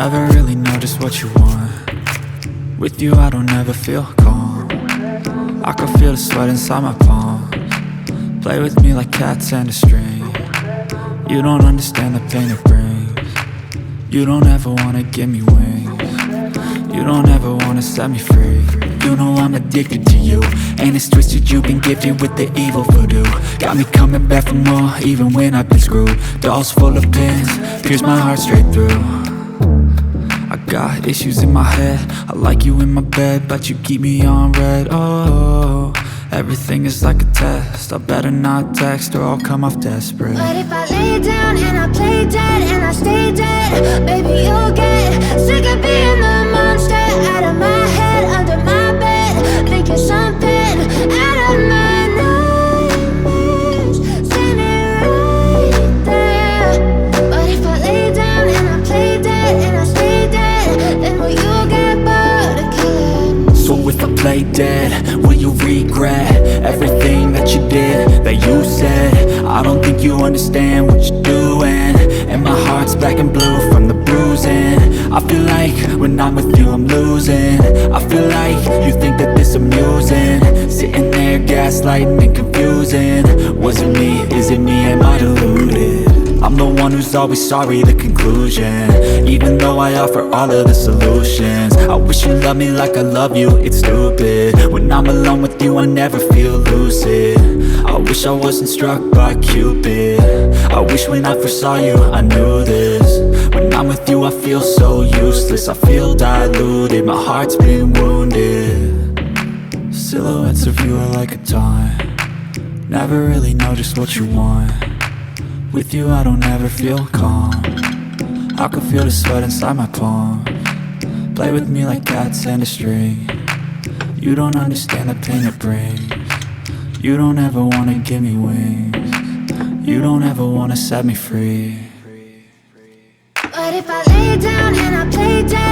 Never really know just what you want. With you I don't ever feel calm. I can feel the sweat inside my palms. Play with me like cats and a string. You don't understand the pain it brings. You don't ever wanna give me wings. You don't ever wanna set me free. You know I'm addicted to you, and it's twisted, you've been gifted with the evil voodoo. Got me coming back for more, even when I've been screwed. Dolls full of pins, pierce my heart straight through. I got issues in my head, I like you in my bed, but you keep me on red. Oh, everything is like a test, I better not text or I'll come off desperate. But if I lay down and I play dead and I stay dead, baby you'll get sick of being the monster out of my head, under my bed, thinking something out of my nightmares, standing right there. But if I lay down and I play dead and I stay dead, then will you get bored of killing? So if I play dead, will you regret everything that you did, that you said? I don't think you understand what you're doing, and my heart's black and blue from the bruising. I feel like when I'm with you I'm losing. I feel like you think that this amusing, sitting there gaslighting and confusing. Was it me? Is it me? Am I deluded? I'm the one who's always sorry, the conclusion. Even though I offer all of the solutions, I wish you loved me like I love you, it's stupid. When I'm alone with you I never feel lucid. I wish I wasn't struck by Cupid. I wish when I first saw you I knew this. When I'm with you I feel so useless, I feel diluted, my heart's been wounded. Silhouettes of you are like a taunt. Never really know just what you want. With you I don't ever feel calm. I can feel the sweat inside my palms. Play with me like cats and a string. You don't understand the pain it brings. You don't ever wanna give me wings. You don't ever wanna set me free. But if I lay down and I play dead